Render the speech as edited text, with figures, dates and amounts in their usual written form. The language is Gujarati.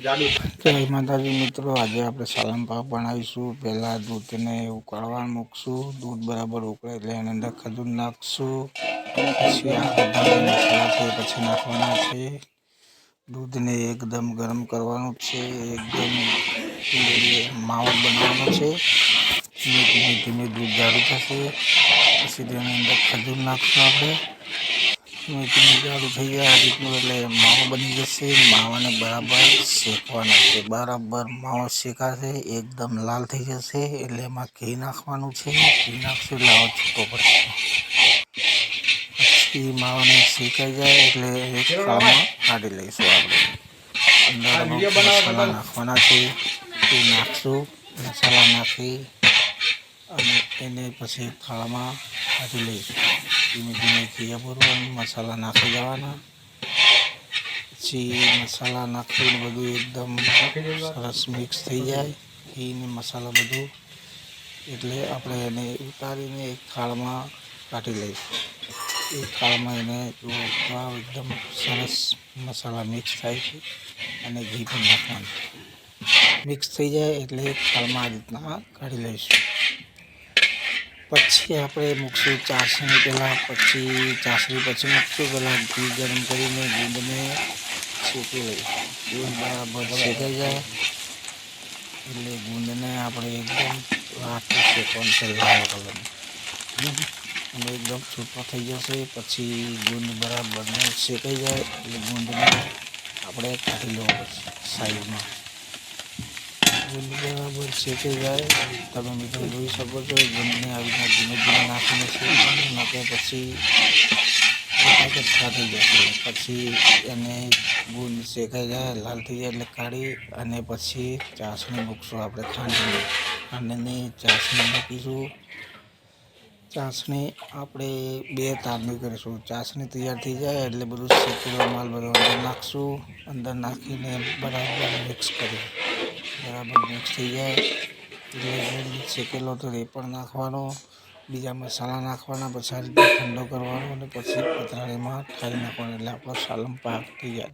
જય માતાજી મિત્રો, આજે આપણે સાલમ પાક બનાવીશું। પહેલા દૂધને ઉકાળવા મૂકશું। દૂધ બરાબર ઉકળે એટલે એની અંદર ખજૂર નાખશું। પછી આ બધા મસાલા છે પછી નાખવાના છે। દૂધને એકદમ ગરમ કરવાનું છે। એકદમ માવો બનાવવાનો છે। ધીમે ધીમે ધીમે દૂધ જાડું થશે। પછી તેની અંદર ખજૂર નાખશું આપણે। ધીમે ધીમે જાડું થઈ જાય આ રીતનું એટલે માવો બની જશે। માવાને બરાબર શેકવાનો છે। બરાબર માવો શેકાશે એકદમ લાલ થઈ જશે એટલે એમાં ઘી નાખવાનું છે। ઘી નાખશું એટલે આવો છૂટો પડશે। પછી માવાને શેકાઈ જાય એટલે એક થાળમાં કાઢી લઈશું આપણે। અંદર અમુક મસાલા નાખવાના છે તે નાખશું। મસાલા નાખી અને એને પછી એક થાળમાં કાઢી લઈશું। ધીમે ધીમે ઘી પૂરવાનું મસાલા નાખી દેવાના। પછી મસાલા નાખીને બધું એકદમ સરસ મિક્સ થઈ જાય ઘી ને મસાલા બધું એટલે આપણે એને ઉતારીને એક થાળમાં કાઢી લઈશું। એક થાળમાં એને એકદમ સરસ મસાલા મિક્સ થાય છે અને ઘી પણ નાખવાનું મિક્સ થઈ જાય એટલે એક થાળમાં આ રીતના કાઢી લઈશું। પછી આપણે મૂકશું ચાસણી પહેલાં ચાસણી પછી મૂકશું। પહેલાં ઘી ગરમ કરીને ગુંદને શેકી લઈશું। ગુંદ બરાબર શેકાઈ જાય એટલે ગુંદને આપણે એકદમ આટલું શેકવાનું છે લાલ કલરનું અને એકદમ છૂટો થઈ જશે। પછી ગુંદ બરાબર શેકાઈ જાય એટલે ગુંદને આપણે કાઢી લેવો પડશે સાઈડમાં। ગુંદ બરાબર શેકાઈ જાય તમે મિત્રો જોઈ શકો છો। ગુંદને આવી રીતના ધીમે ધીમે નાખીને શેકવાનું નકે પછી કચ્છા થઈ જશે। પછી એને ગુંદ શેકાઈ જાય લાલ થઈ જાય એટલે કાઢી અને પછી ચાસણી મૂકશું આપણે ખાંડની ચાસણી મૂકીશું। ચાસણી આપણે 2 તારની કરીશું। ચાસણી તૈયાર થઈ જાય એટલે બધું શેકેલો માલ બધો અંદર નાખશું। અંદર નાખીને બરાબર મિક્સ કરી બરાબર મિક્સ થઈ જાય એટલે શેકેલો તો એ પણ નાખવાનો। બીજા મસાલા નાખવાના। પછી આ રીતે ઠંડો કરવાનો અને પછી પતરાળીમાં ઠારી નાખવાનો એટલે આપણો સાલમ પાક તૈયાર।